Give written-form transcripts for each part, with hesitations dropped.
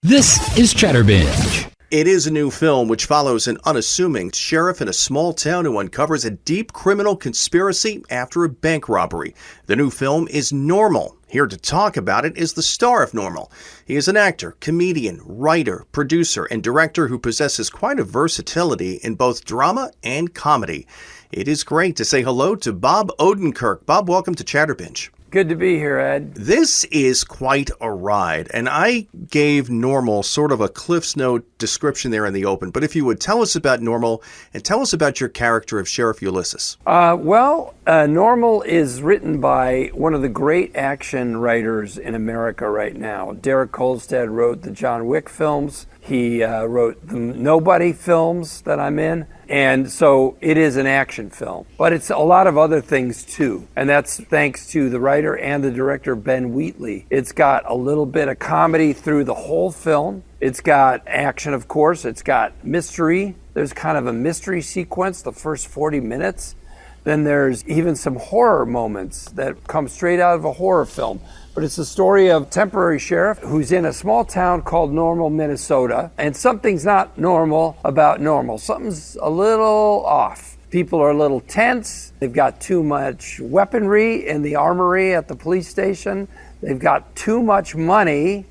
This is Chatterbinge. It is a new film which follows an unassuming sheriff in a small town who uncovers a deep criminal conspiracy after a bank robbery. The new film is Normal. Here to talk about it is the star of Normal. He is an actor, comedian, writer, producer, and director who possesses quite a versatility in both drama and comedy. It is great to say hello to Bob Odenkirk. Bob, welcome to Chatterbinge. Good to be here, Ed. This is quite a ride, and I gave Normal sort of a Cliff's Note description there in the open, but if you would tell us about Normal and tell us about your character of Sheriff Ulysses. Normal is written by one of the great action writers in America right now. Derek Kolstad wrote the John Wick films. He wrote the Nobody films that I'm in. And so it is an action film, but it's a lot of other things too. And that's thanks to the writer and the director, Ben Wheatley. It's got a little bit of comedy through the whole film. It's got action, of course. It's got mystery. There's kind of a mystery sequence the first 40 minutes. Then there's even some horror moments that come straight out of a horror film. But it's the story of a temporary sheriff who's in a small town called Normal, Minnesota, and something's not normal about Normal. Something's a little off. People are a little tense. They've got too much weaponry in the armory at the police station. They've got too much money.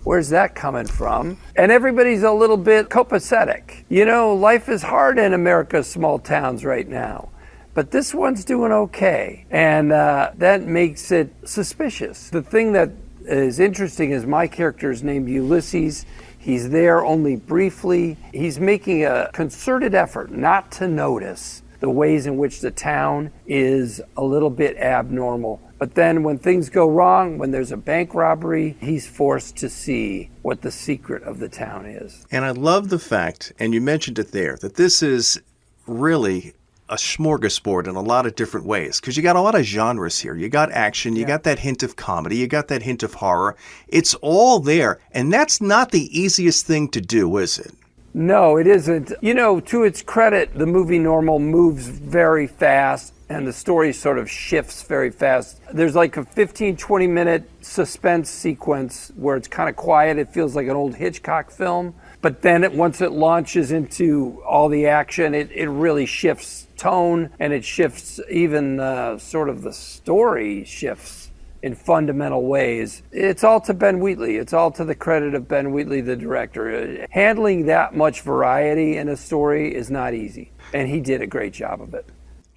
Where's that coming from? And everybody's a little bit copacetic. You know, life is hard in America's small towns right now. But this one's doing okay, and that makes it suspicious. The thing that is interesting is my character is named Ulysses. He's there only briefly. He's making a concerted effort not to notice the ways in which the town is a little bit abnormal. But then when things go wrong, when there's a bank robbery, he's forced to see what the secret of the town is. And I love the fact, and you mentioned it there, that this is really a smorgasbord in a lot of different ways, because you got a lot of genres here. You got action, you got that hint of comedy, you got that hint of horror. It's all there, and that's not the easiest thing to do, is it? No, it isn't. You know, to its credit, the movie Normal moves very fast, and the story sort of shifts very fast. There's like a 15, 20-minute suspense sequence where it's kind of quiet. It feels like an old Hitchcock film. But then once it launches into all the action, it really shifts tone, and it shifts even sort of the story shifts in fundamental ways. It's all to Ben Wheatley. It's all to the credit of Ben Wheatley, the director. Handling that much variety in a story is not easy, and he did a great job of it.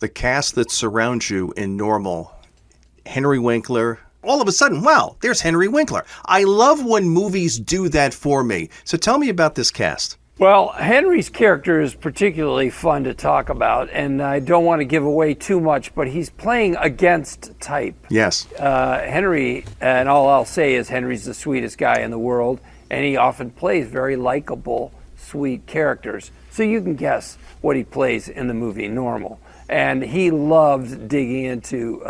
The cast that surrounds you in Normal, Henry Winkler, all of a sudden, wow, there's Henry Winkler. I love when movies do that for me. So tell me about this cast. Well, Henry's character is particularly fun to talk about, and I don't want to give away too much, but he's playing against type. Yes. Henry, and all I'll say is Henry's the sweetest guy in the world, and he often plays very likable, sweet characters. So you can guess what he plays in the movie Normal. And he loved digging into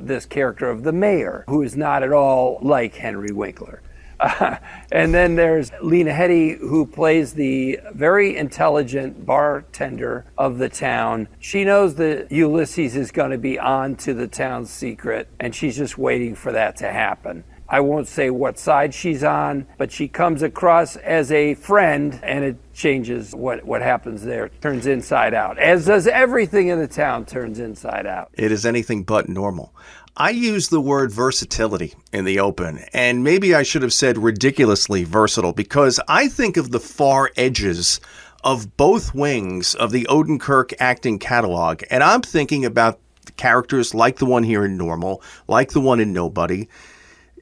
this character of the mayor, who is not at all like Henry Winkler. And then there's Lena Headey, who plays the very intelligent bartender of the town. She knows that Ulysses is going to be on to the town's secret, and she's just waiting for that to happen. I won't say what side she's on, but she comes across as a friend, and it changes what happens there. Turns inside out, as does everything in the town turns inside out. It is anything but normal. I use the word versatility in the open, and maybe I should have said ridiculously versatile, because I think of the far edges of both wings of the Odenkirk acting catalog, and I'm thinking about characters like the one here in Normal, like the one in Nobody,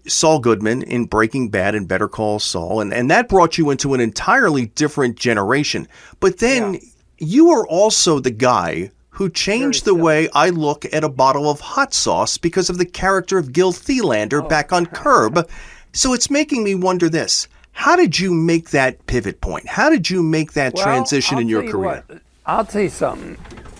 Saul Goodman in Breaking Bad and Better Call Saul, and that brought you into an entirely different generation. But then you are also the guy who changed the way I look at a bottle of hot sauce because of the character of Gil Thielander back on Curb. So it's making me wonder this. How did you make that pivot point? How did you make that transition in your career? I'll tell you something,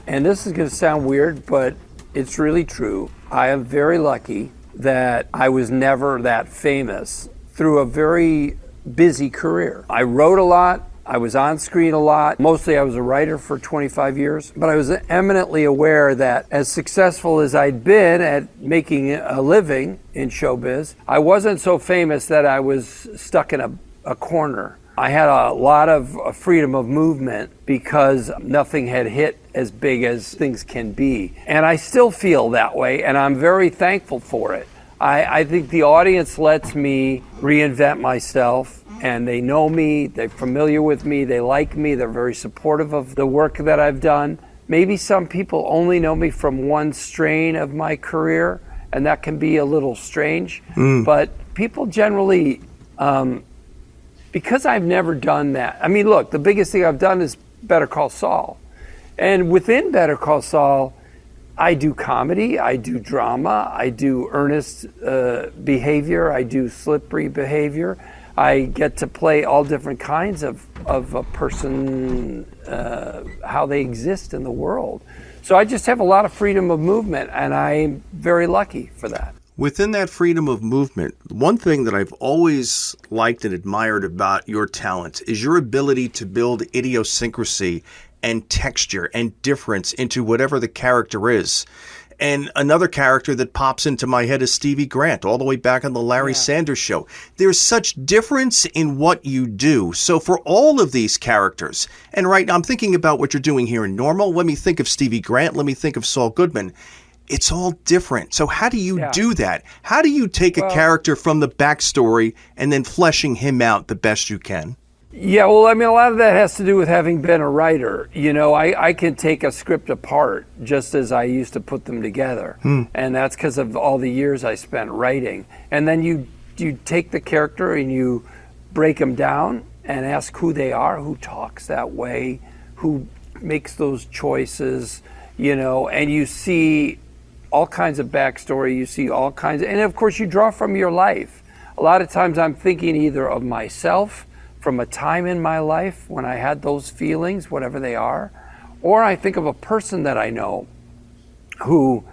and this is going to sound weird, but it's really true. I am very lucky that I was never that famous through a very busy career. I wrote a lot. I was on screen a lot. Mostly I was a writer for 25 years, but I was eminently aware that as successful as I'd been at making a living in showbiz, I wasn't so famous that I was stuck in a corner. I had a lot of freedom of movement because nothing had hit as big as things can be. And I still feel that way, and I'm very thankful for it. I think the audience lets me reinvent myself, and they know me, they're familiar with me, they like me, they're very supportive of the work that I've done. Maybe some people only know me from one strain of my career, and that can be a little strange. But people generally, because I've never done that. I mean, look, the biggest thing I've done is Better Call Saul. And within Better Call Saul, I do comedy, I do drama, I do earnest behavior, I do slippery behavior. I get to play all different kinds of a person, how they exist in the world. So I just have a lot of freedom of movement, and I'm very lucky for that. Within that freedom of movement, one thing that I've always liked and admired about your talent is your ability to build idiosyncrasy and texture and difference into whatever the character is. And another character that pops into my head is Stevie Grant, all the way back on the Larry Sanders Show. There's such difference in what you do. So for all of these characters, and right now I'm thinking about what you're doing here in Normal. Let me think of Stevie Grant. Let me think of Saul Goodman. It's all different. So how do you do that? How do you take a character from the backstory and then fleshing him out the best you can? Yeah, well, I mean, a lot of that has to do with having been a writer. You know, I can take a script apart just as I used to put them together. And that's because of all the years I spent writing. And then you take the character and you break them down and ask who they are, who talks that way, who makes those choices, you know, and you see all kinds of backstory, you see all kinds of, and of course you draw from your life. A lot of times I'm thinking either of myself, from a time in my life when I had those feelings, whatever they are, or I think of a person that I know who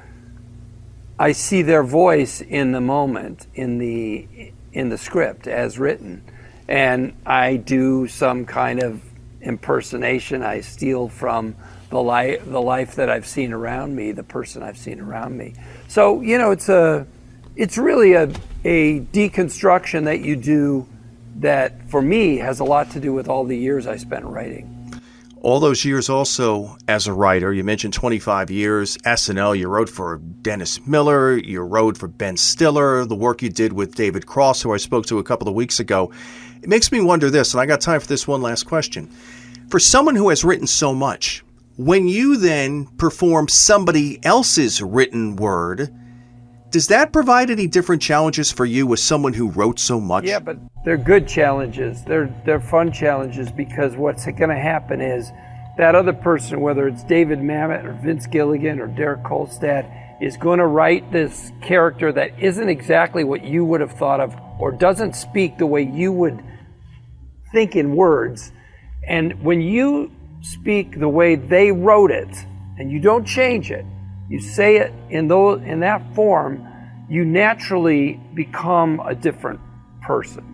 I see their voice in the moment, in the script as written, and I do some kind of impersonation. I steal from the life that I've seen around me, the person I've seen around me. So, you know, it's really a deconstruction that you do that, for me, has a lot to do with all the years I spent writing. All those years also as a writer, you mentioned 25 years, SNL, you wrote for Dennis Miller, you wrote for Ben Stiller, the work you did with David Cross, who I spoke to a couple of weeks ago. It makes me wonder this, and I got time for this one last question. For someone who has written so much, when you then perform somebody else's written word, does that provide any different challenges for you as someone who wrote so much? Yeah, but they're good challenges. They're fun challenges, because what's going to happen is that other person, whether it's David Mamet or Vince Gilligan or Derek Kolstad, is going to write this character that isn't exactly what you would have thought of, or doesn't speak the way you would think in words. And when you speak the way they wrote it, and you don't change it, you say it in that form, you naturally become a different person.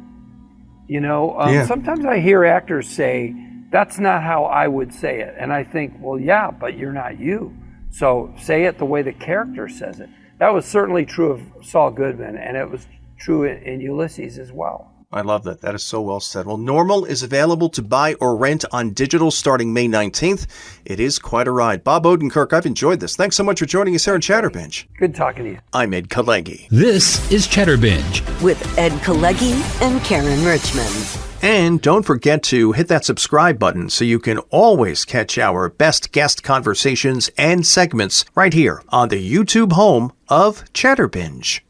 You know, sometimes I hear actors say, that's not how I would say it. And I think, well, yeah, but you're not you. So say it the way the character says it. That was certainly true of Saul Goodman, and it was true in Ulysses as well. I love that. That is so well said. Well, Normal is available to buy or rent on digital starting May 19th. It is quite a ride. Bob Odenkirk, I've enjoyed this. Thanks so much for joining us here on Chatterbinge. Good talking to you. I'm Ed Kalegi. This is Chatterbinge with Ed Kalegi and Karen Richmond. And don't forget to hit that subscribe button so you can always catch our best guest conversations and segments right here on the YouTube home of Chatterbinge.